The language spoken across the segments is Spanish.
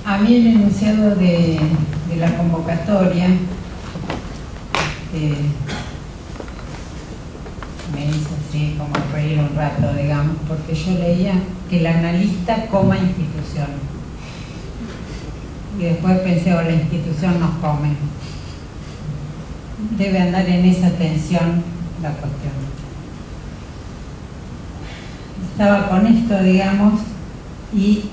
A mí el enunciado de la convocatoria me hizo así como reír un rato, digamos, porque yo leía que el analista coma institución. Y después pensé, la institución nos come. Debe andar en esa tensión la cuestión. Estaba con esto, digamos, y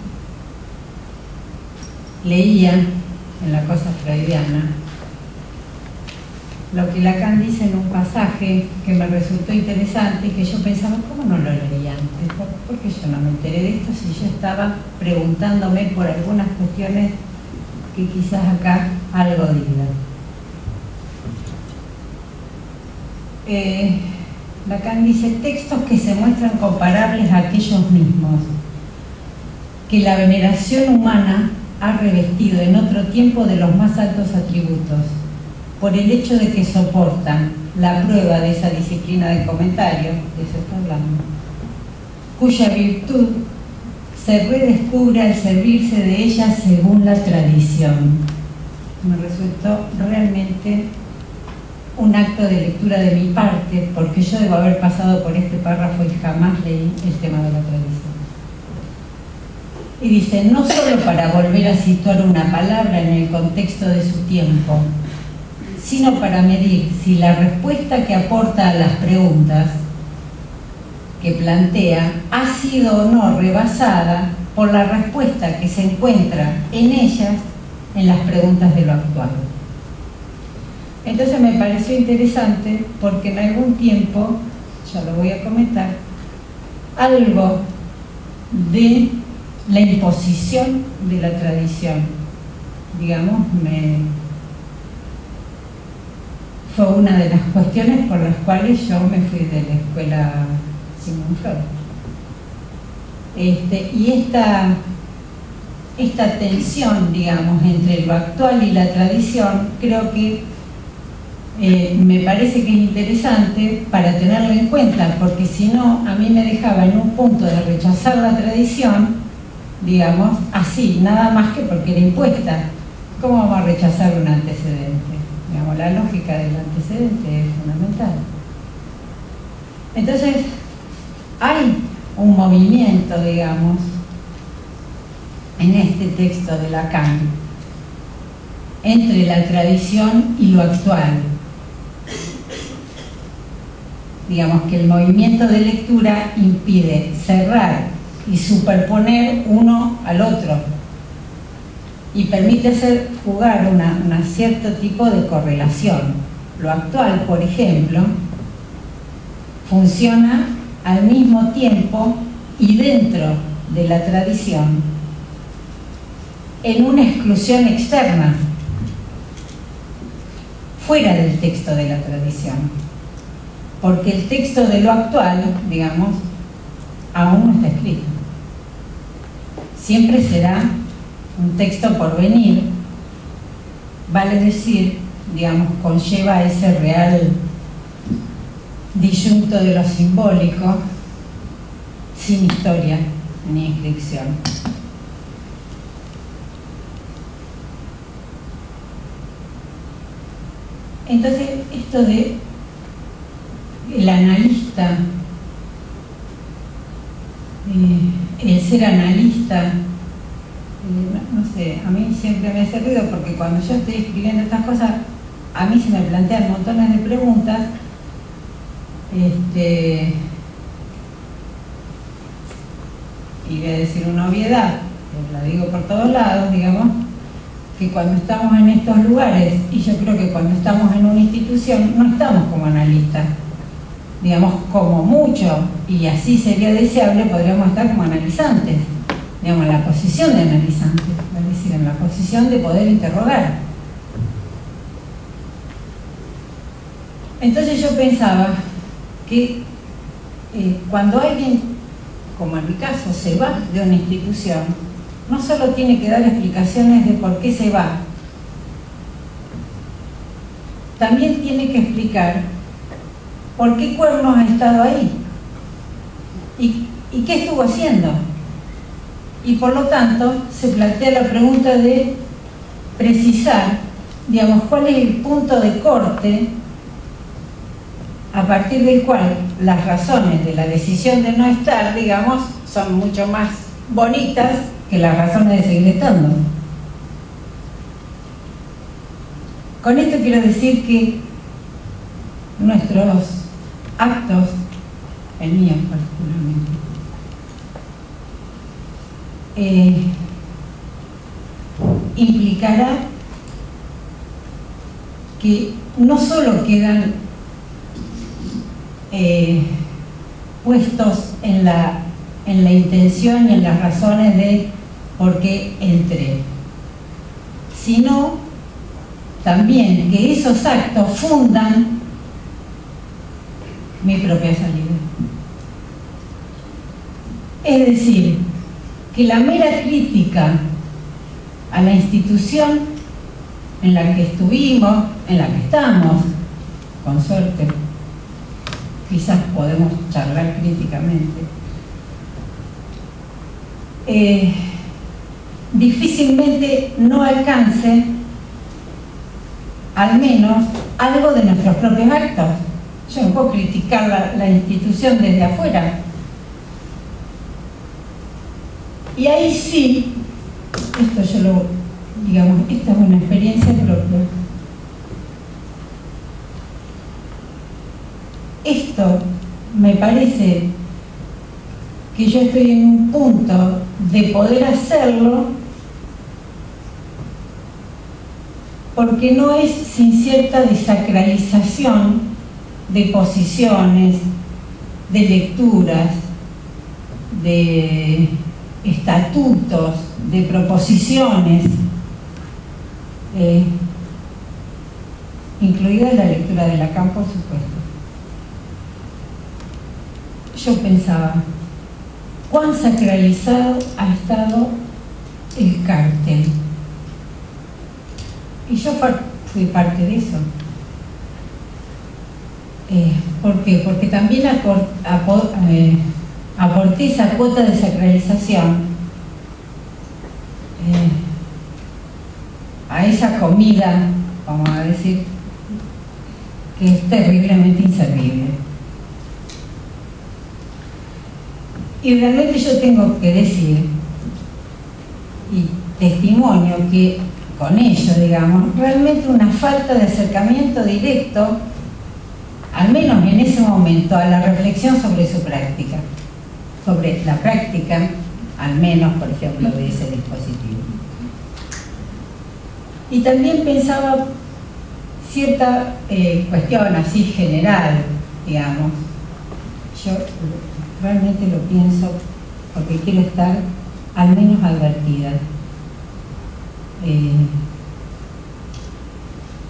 leía en la cosa freudiana lo que Lacan dice en un pasaje que me resultó interesante y que yo pensaba, ¿cómo no lo leí antes? ¿Por qué yo no me enteré de esto si yo estaba preguntándome por algunas cuestiones que quizás acá algo digan? Lacan dice, textos que se muestran comparables a aquellos mismos, que la veneración humana ha revestido en otro tiempo de los más altos atributos, por el hecho de que soportan la prueba de esa disciplina de comentario, de eso está hablando, cuya virtud se redescubre al servirse de ella según la tradición. Me resultó realmente un acto de lectura de mi parte, porque yo debo haber pasado por este párrafo y jamás leí el tema de la tradición. Y dice, no solo para volver a situar una palabra en el contexto de su tiempo, sino para medir si la respuesta que aporta a las preguntas que plantea ha sido o no rebasada por la respuesta que se encuentra en ellas en las preguntas de lo actual. Entonces me pareció interesante porque en algún tiempo, ya lo voy a comentar, algo de la imposición de la tradición, digamos, fue una de las cuestiones por las cuales yo me fui de la escuela Sigmund Freud. Y esta tensión, digamos, entre lo actual y la tradición, creo que me parece que es interesante para tenerlo en cuenta, porque si no, a mí me dejaba en un punto de rechazar la tradición, digamos, así, nada más que porque era impuesta. ¿Cómo vamos a rechazar un antecedente? Digamos, la lógica del antecedente es fundamental. Entonces, hay un movimiento, digamos, en este texto de Lacan, entre la tradición y lo actual. Digamos que el movimiento de lectura impide cerrar y superponer uno al otro y permite hacer jugar un cierto tipo de correlación. Lo actual, por ejemplo, funciona al mismo tiempo y dentro de la tradición en una exclusión externa, fuera del texto de la tradición. Porque el texto de lo actual, digamos, aún no está escrito. Siempre será un texto por venir, vale decir, digamos, conlleva ese real disyunto de lo simbólico, sin historia ni inscripción. Entonces, esto de el analista, el ser analista, no sé, a mí siempre me hace ruido porque cuando yo estoy escribiendo estas cosas, a mí se me plantean montones de preguntas, y voy a decir una obviedad, la digo por todos lados, digamos, que cuando estamos en estos lugares, y yo creo que cuando estamos en una institución, no estamos como analistas. Digamos, como mucho, y así sería deseable, podríamos estar como analizantes, digamos, en la posición de analizantes, es decir, en la posición de poder interrogar. Entonces yo pensaba que cuando alguien, como en mi caso, se va de una institución, no solo tiene que dar explicaciones de por qué se va, también tiene que explicar por qué cuernos ha estado ahí y qué estuvo haciendo y por lo tanto se plantea la pregunta de precisar, digamos, cuál es el punto de corte a partir del cual las razones de la decisión de no estar, digamos, son mucho más bonitas que las razones de seguir estando. Con esto quiero decir que nuestros actos, el mío particularmente, implicará que no solo quedan puestos en la intención y en las razones de por qué entré, sino también que esos actos fundan mi propia salida. Es decir, que la mera crítica a la institución en la que estuvimos, en la que estamos, con suerte, quizás podemos charlar críticamente, difícilmente no alcance al menos algo de nuestros propios actos. Yo no puedo criticar la institución desde afuera. Y ahí sí, esta es una experiencia propia. Esto me parece que yo estoy en un punto de poder hacerlo porque no es sin cierta desacralización de posiciones, de lecturas, de estatutos, de proposiciones, incluida la lectura de Lacan, por supuesto. Yo pensaba, ¿cuán sacralizado ha estado el cártel? Y yo fui parte de eso. ¿Por qué? Porque también aporté esa cuota de sacralización a esa comida, vamos a decir, que es terriblemente inservible. Y realmente yo tengo que decir, y testimonio que con ello, digamos, realmente una falta de acercamiento directo, al menos en ese momento, a la reflexión sobre su práctica, sobre la práctica, al menos, por ejemplo, de ese dispositivo. Y también pensaba cierta cuestión así general, digamos. Yo realmente lo pienso porque quiero estar al menos advertida.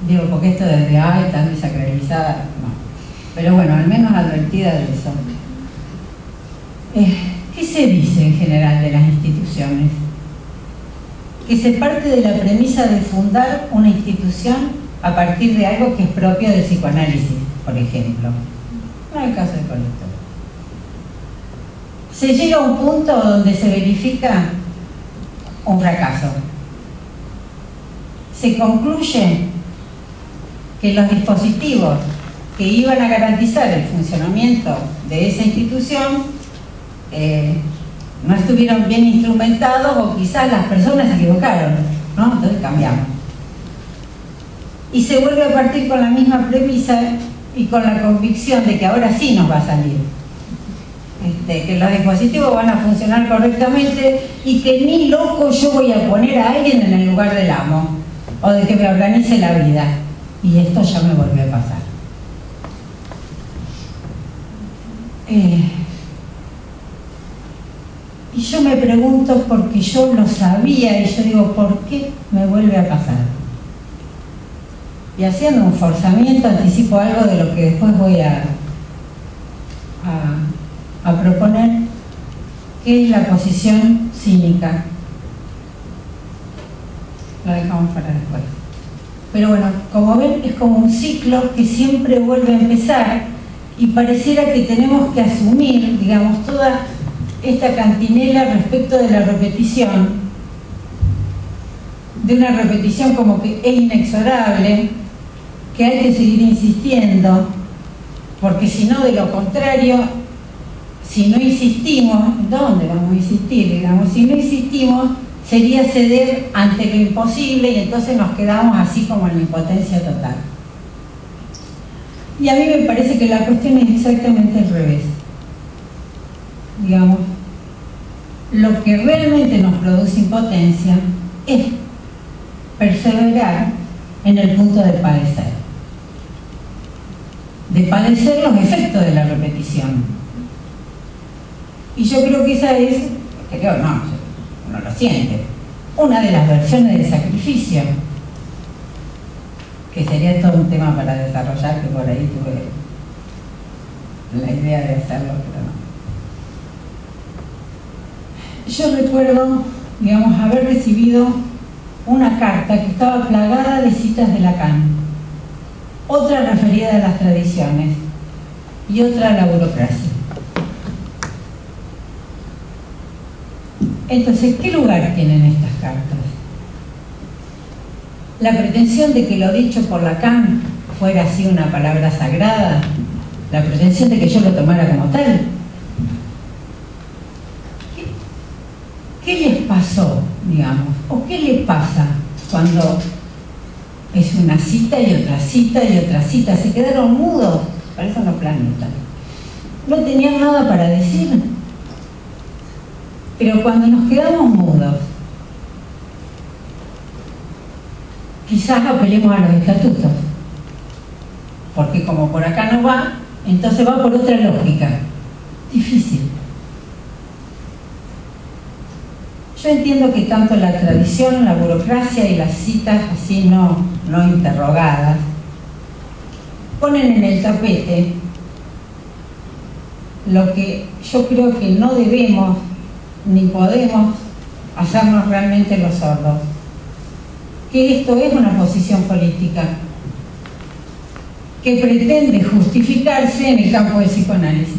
Digo, porque esto desde ay, tan desacralizada, no. Pero bueno, al menos advertida de eso. ¿Qué se dice en general de las instituciones? Que se parte de la premisa de fundar una institución a partir de algo que es propio del psicoanálisis, por ejemplo. No es el caso de Colector. Se llega a un punto donde se verifica un fracaso. Se concluye que los dispositivos que iban a garantizar el funcionamiento de esa institución no estuvieron bien instrumentados o quizás las personas se equivocaron, ¿no? Entonces cambiamos. Y se vuelve a partir con la misma premisa y con la convicción de que ahora sí nos va a salir. Que los dispositivos van a funcionar correctamente y que ni loco yo voy a poner a alguien en el lugar del amo o de que me organice la vida. Y esto ya me volvió a pasar. Y yo me pregunto, porque yo lo sabía, y yo digo, ¿por qué me vuelve a pasar? Y haciendo un forzamiento, anticipo algo de lo que después voy a proponer, que es la posición cínica. Lo dejamos para después. Pero bueno, como ven, es como un ciclo que siempre vuelve a empezar y pareciera que tenemos que asumir, digamos, toda esta cantinela respecto de la repetición, de una repetición como que es inexorable, que hay que seguir insistiendo, porque si no, de lo contrario, si no insistimos, ¿dónde vamos a insistir? Digamos, si no insistimos, sería ceder ante lo imposible y entonces nos quedamos así como en la impotencia total. Y a mí me parece que la cuestión es exactamente al revés. Digamos, lo que realmente nos produce impotencia es perseverar en el punto de padecer los efectos de la repetición. Y yo creo que esa es, creo no, uno lo siente, una de las versiones de sacrificio, que sería todo un tema para desarrollar, que por ahí tuve la idea de hacerlo, pero no. Yo recuerdo, digamos, haber recibido una carta que estaba plagada de citas de Lacan, otra referida a las tradiciones y otra a la burocracia. Entonces, ¿qué lugar tienen estas cartas? La pretensión de que lo dicho por Lacan fuera así una palabra sagrada, la pretensión de que yo lo tomara como tal. ¿Qué les pasó, digamos? ¿O qué les pasa cuando es una cita y otra cita y otra cita? Se quedaron mudos, parecen los planetas. No tenían nada para decir. Pero cuando nos quedamos mudos, quizás apelemos a los estatutos, porque como por acá no va, entonces va por otra lógica. Difícil. Yo entiendo que tanto la tradición, la burocracia y las citas así no interrogadas ponen en el tapete lo que yo creo que no debemos ni podemos hacernos realmente los sordos, que esto es una posición política que pretende justificarse en el campo del psicoanálisis.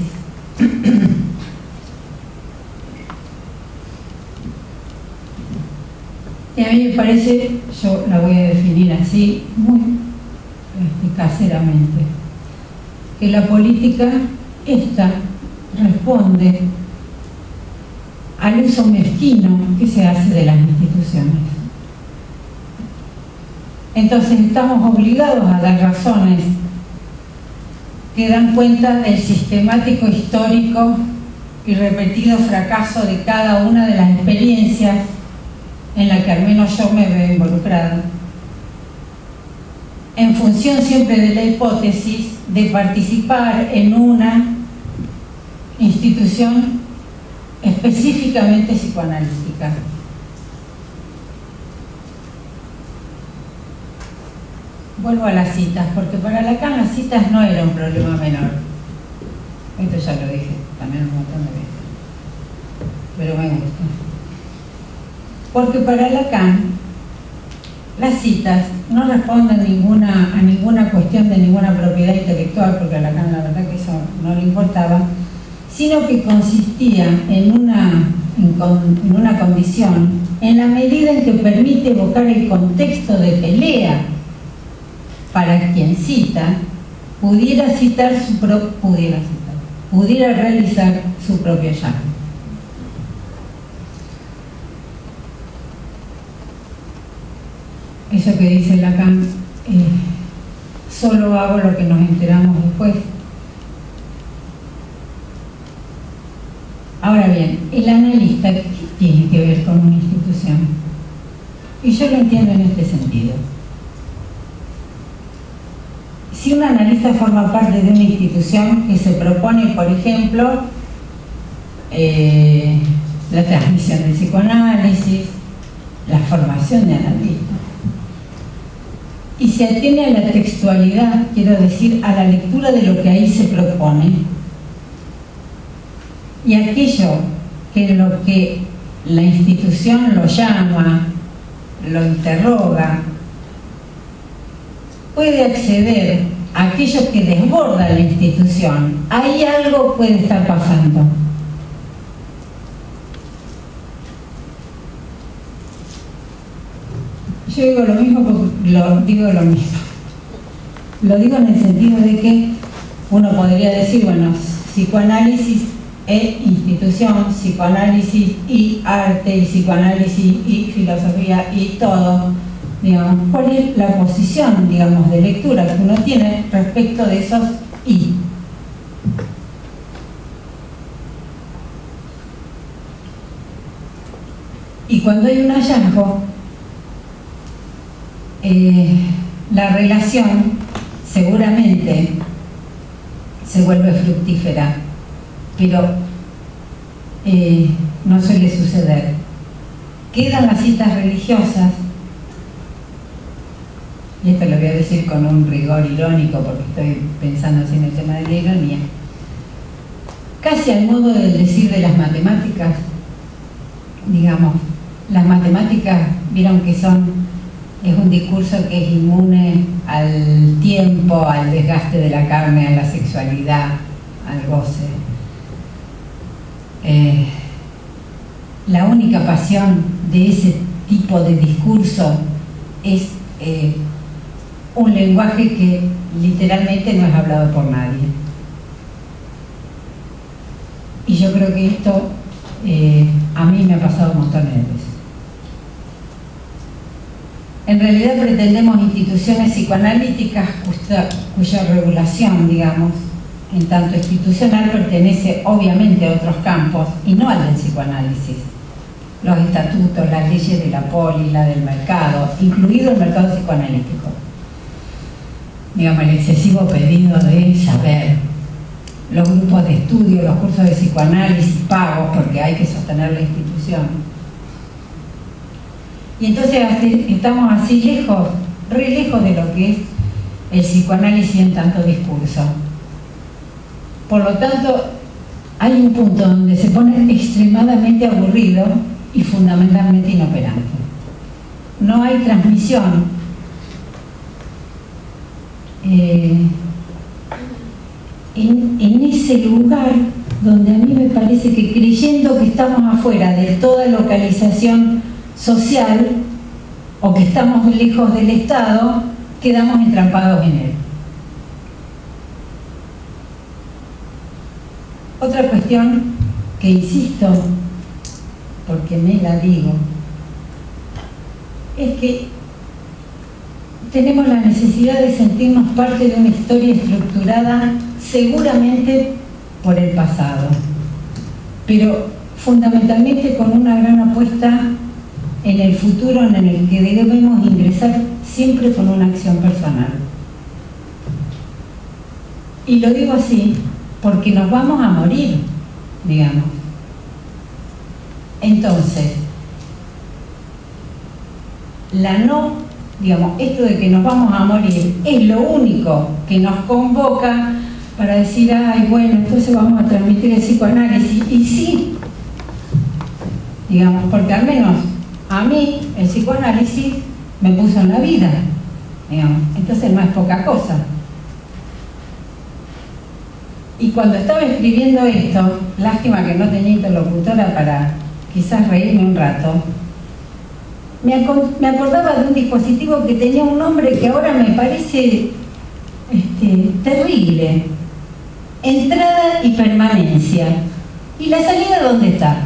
Y a mí me parece, yo la voy a definir así, muy caseramente, que la política, esta, responde al uso mezquino que se hace de las instituciones. Entonces estamos obligados a dar razones que dan cuenta del sistemático, histórico y repetido fracaso de cada una de las experiencias en la que al menos yo me veo involucrada, en función siempre de la hipótesis de participar en una institución específicamente psicoanalítica. Vuelvo a las citas, porque para Lacan las citas no era un problema menor. Esto ya lo dije también un montón de veces, pero me gusta. Porque para Lacan las citas no responden a ninguna cuestión de ninguna propiedad intelectual, porque a Lacan la verdad que eso no le importaba, sino que consistía en una condición en la medida en que permite evocar el contexto de pelea para quien cita pudiera realizar su propio llano. Eso que dice Lacan, solo hago lo que nos enteramos después. Ahora bien, el analista, ¿qué tiene que ver con una institución? Y yo lo entiendo en este sentido. Si un analista forma parte de una institución que se propone, por ejemplo, la transmisión del psicoanálisis, la formación de analistas, y se atiene a la textualidad, quiero decir, a la lectura de lo que ahí se propone, y aquello que lo que la institución lo llama, lo interroga, puede acceder a aquello que desborda la institución, ahí algo puede estar pasando. Yo digo lo mismo porque digo lo mismo. Lo digo en el sentido de que uno podría decir, bueno, psicoanálisis e institución, psicoanálisis y arte, y psicoanálisis y filosofía y todo, digamos, ¿cuál es la posición, digamos, de lectura que uno tiene respecto de esos y? Y cuando hay un hallazgo, la relación seguramente se vuelve fructífera, pero no suele suceder. Quedan las citas religiosas, y esto lo voy a decir con un rigor irónico porque estoy pensando así en el tema de la ironía, casi al modo del decir de las matemáticas. Digamos, las matemáticas, vieron que es un discurso que es inmune al tiempo, al desgaste de la carne, a la sexualidad, al goce. La única pasión de ese tipo de discurso es un lenguaje que literalmente no es hablado por nadie. Y yo creo que esto a mí me ha pasado montones de veces. En realidad pretendemos instituciones psicoanalíticas cuya regulación, digamos, en tanto institucional, pertenece obviamente a otros campos y no al del psicoanálisis. Los estatutos, las leyes de la poli, la del mercado, incluido el mercado psicoanalítico. Digamos, el excesivo pedido de saber, los grupos de estudio, los cursos de psicoanálisis pagos porque hay que sostener la institución. Y entonces estamos así lejos, re lejos de lo que es el psicoanálisis en tanto discurso. Por lo tanto, hay un punto donde se pone extremadamente aburrido y fundamentalmente inoperante. No hay transmisión. En ese lugar donde a mí me parece que, creyendo que estamos afuera de toda localización social o que estamos lejos del Estado, quedamos entrampados en él. Otra cuestión que insisto, porque me la digo, es que tenemos la necesidad de sentirnos parte de una historia estructurada seguramente por el pasado, pero fundamentalmente con una gran apuesta en el futuro, en el que debemos ingresar siempre con una acción personal. Y lo digo así porque nos vamos a morir, digamos. Entonces, esto de que nos vamos a morir es lo único que nos convoca para decir, ay, bueno, entonces vamos a transmitir el psicoanálisis. Y sí, digamos, porque al menos a mí el psicoanálisis me puso en la vida, digamos, entonces no es poca cosa. Y cuando estaba escribiendo esto, lástima que no tenía interlocutora para quizás reírme un rato, me acordaba de un dispositivo que tenía un nombre que ahora me parece terrible: entrada y permanencia. ¿Y la salida dónde está?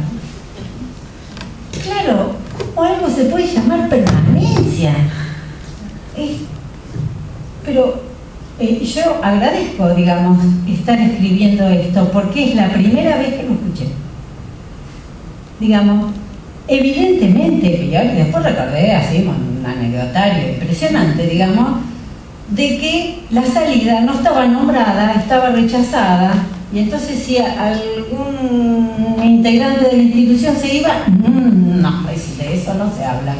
Claro, o algo se puede llamar permanencia. Pero yo agradezco, digamos, estar escribiendo esto, porque es la primera vez que lo escuché. Digamos, evidentemente, y después recordé así un anecdotario impresionante, digamos, de que la salida no estaba nombrada, estaba rechazada, y entonces si algún integrante de la institución se iba, no, de eso no se habla.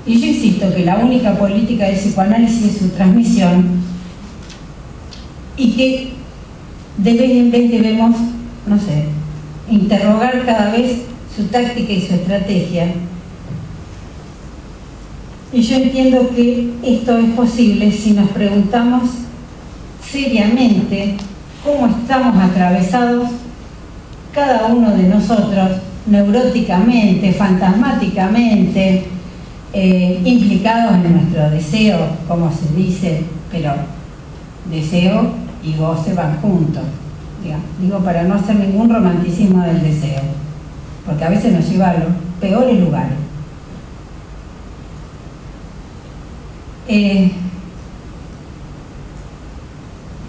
Y yo insisto que la única política del psicoanálisis es su transmisión, y que de vez en vez debemos, no sé, interrogar cada vez su táctica y su estrategia. Y yo entiendo que esto es posible si nos preguntamos seriamente cómo estamos atravesados cada uno de nosotros neuróticamente, fantasmáticamente, implicados en nuestro deseo, como se dice, pero deseo y goce van juntos. Digo, para no hacer ningún romanticismo del deseo, porque a veces nos lleva a los peores lugares.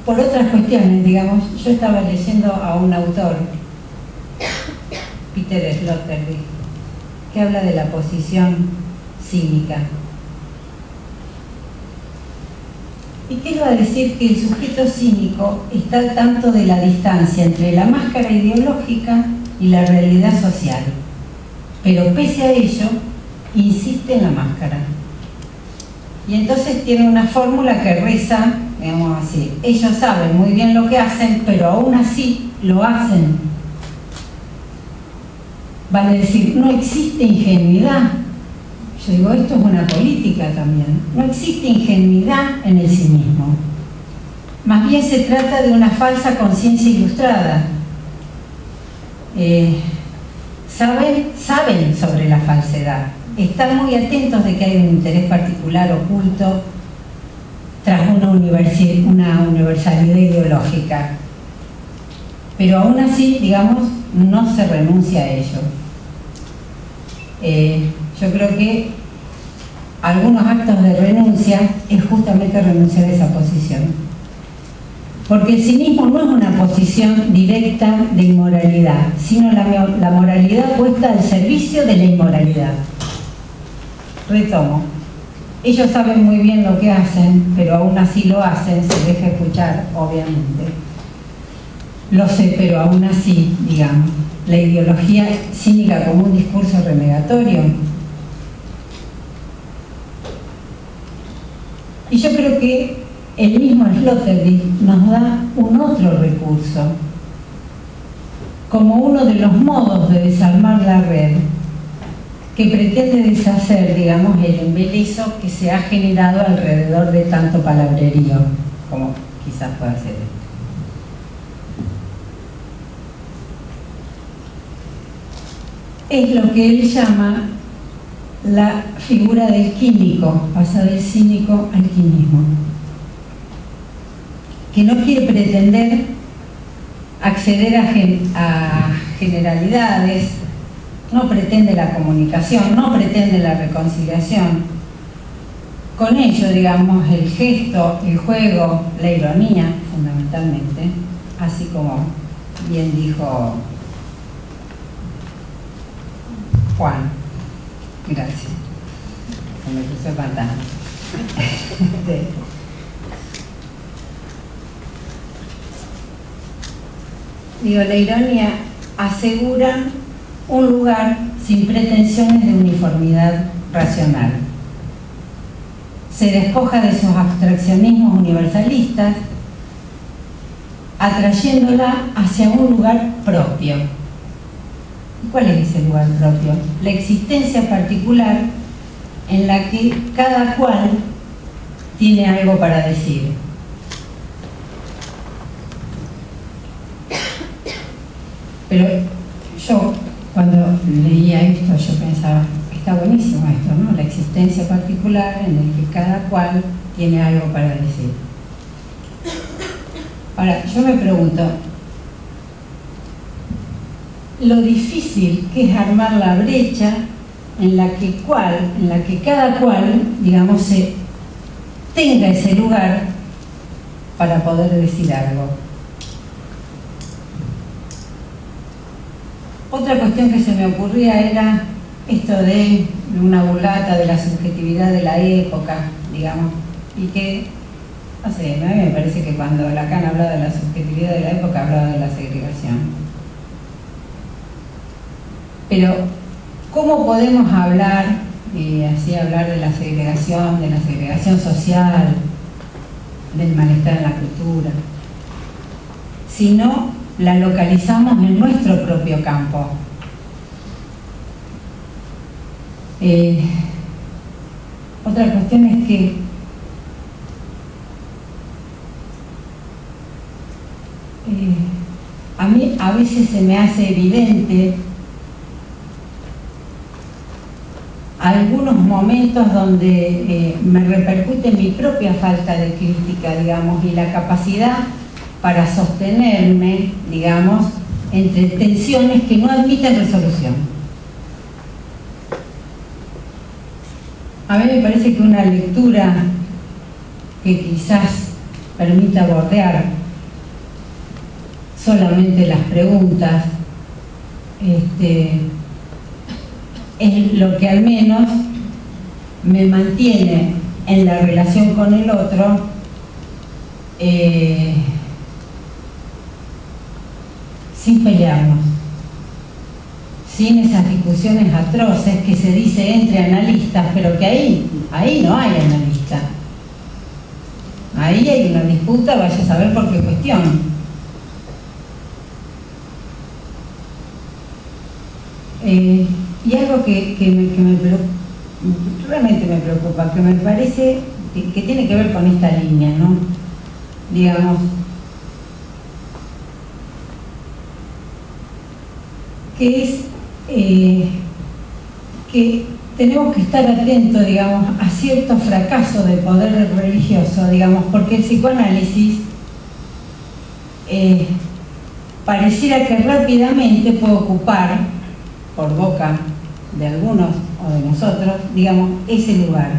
Por otras cuestiones, digamos, yo estaba leyendo a un autor, Peter Sloterdijk, que habla de la posición cínica. ¿Y qué va a decir? Que el sujeto cínico está al tanto de la distancia entre la máscara ideológica y la realidad social, pero pese a ello, insiste en la máscara. Y entonces tiene una fórmula que reza, digamos así: ellos saben muy bien lo que hacen, pero aún así lo hacen. Van a decir, no existe ingenuidad. Yo digo, esto es una política también. No existe ingenuidad en el cinismo. Más bien se trata de una falsa conciencia ilustrada. Saben sobre la falsedad. Están muy atentos de que hay un interés particular oculto tras una universalidad ideológica. Pero aún así, digamos, no se renuncia a ello. Yo creo que algunos actos de renuncia es justamente renunciar a esa posición. Porque el cinismo no es una posición directa de inmoralidad, sino la moralidad puesta al servicio de la inmoralidad. Retomo. Ellos saben muy bien lo que hacen, pero aún así lo hacen, se deja escuchar, obviamente. Lo sé, pero aún así, digamos, la ideología cínica como un discurso renegatorio. Y yo creo que el mismo Sloterdijk nos da un otro recurso, como uno de los modos de desarmar la red, que pretende deshacer, digamos, el embelezo que se ha generado alrededor de tanto palabrerío, como quizás pueda ser esto. Es lo que él llama la figura del químico, pasa del cínico al quimismo, que no quiere pretender acceder a generalidades, no pretende la comunicación, no pretende la reconciliación. Con ello, digamos, el gesto, el juego, la ironía, fundamentalmente, así como bien dijo Juan. Gracias. Se me puso el pantalón. Digo, la ironía asegura un lugar sin pretensiones de uniformidad racional. Se despoja de sus abstraccionismos universalistas, atrayéndola hacia un lugar propio. ¿Y cuál es ese lugar propio? La existencia particular en la que cada cual tiene algo para decir. Pero yo, cuando leía esto, yo pensaba, está buenísimo esto, ¿no? La existencia particular en la que cada cual tiene algo para decir. Ahora, yo me pregunto, lo difícil que es armar la brecha en la que cada cual, digamos, tenga ese lugar para poder decir algo. Otra cuestión que se me ocurría era esto de una vulgata de la subjetividad de la época, digamos, y que, no sé, a mí me parece que cuando Lacan hablaba de la subjetividad de la época, hablaba de la segregación. Pero, ¿cómo podemos hablar, hablar de la segregación social, del malestar en la cultura, si no la localizamos en nuestro propio campo? Otra cuestión es que a mí a veces se me hace evidente algunos momentos donde me repercute mi propia falta de crítica, digamos, y la capacidad para sostenerme, digamos, entre tensiones que no admiten resolución. A mí me parece que una lectura que quizás permita bordear solamente las preguntas es lo que al menos me mantiene en la relación con el otro sin pelearnos, sin esas discusiones atroces que se dice entre analistas, pero que ahí no hay analista. Ahí hay una disputa, vaya a saber por qué cuestión. Y algo que realmente me preocupa, que me parece que tiene que ver con esta línea, ¿no? Digamos, que es que tenemos que estar atentos, digamos, a ciertos fracasos de poder religioso, digamos, porque el psicoanálisis pareciera que rápidamente puede ocupar, por boca de algunos o de nosotros, digamos, ese lugar.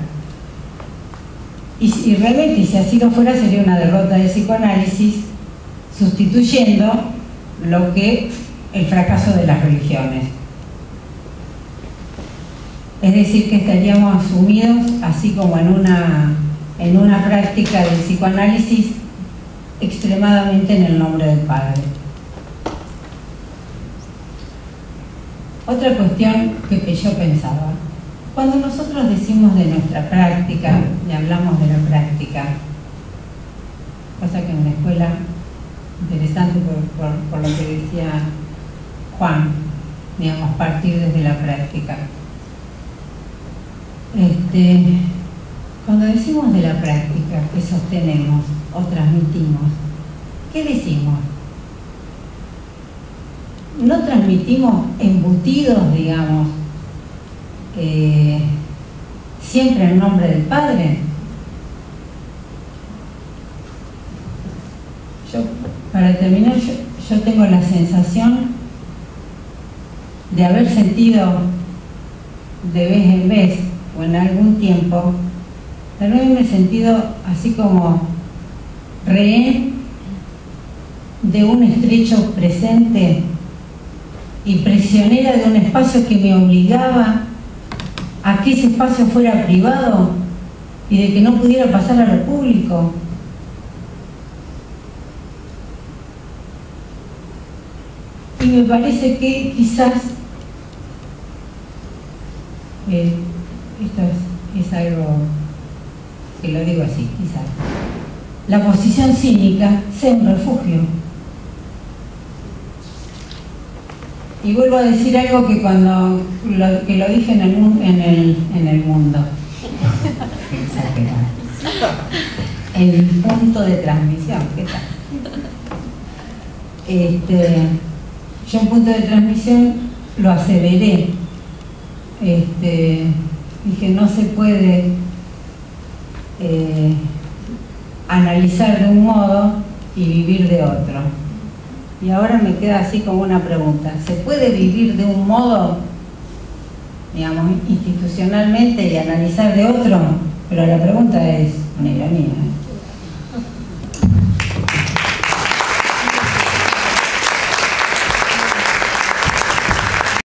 Y realmente, si así lo fuera, sería una derrota del psicoanálisis, sustituyendo lo que el fracaso de las religiones. Es decir, que estaríamos sumidos, así como en una práctica del psicoanálisis, extremadamente en el nombre del Padre. Otra cuestión que yo pensaba, cuando nosotros decimos de nuestra práctica y hablamos de la práctica, cosa que en la escuela, interesante por lo que decía Juan, digamos, partir desde la práctica. Cuando decimos de la práctica que sostenemos o transmitimos, ¿qué decimos? No transmitimos embutidos, digamos, siempre en nombre del Padre. Para terminar, yo tengo la sensación de haber sentido de vez en vez o en algún tiempo, de haberme sentido así como rehén de un estrecho presente y prisionera de un espacio que me obligaba a que ese espacio fuera privado y de que no pudiera pasar a lo público. Y me parece que quizás esto es algo que lo digo así, quizás la posición cínica sea un refugio. Y vuelvo a decir algo que cuando lo dije en el mundo, el punto de transmisión, ¿qué tal? Yo un punto de transmisión lo aseveré. Dije, no se puede analizar de un modo y vivir de otro. Y ahora me queda así como una pregunta. ¿Se puede vivir de un modo, digamos, institucionalmente y analizar de otro? Pero la pregunta es, mira, mía,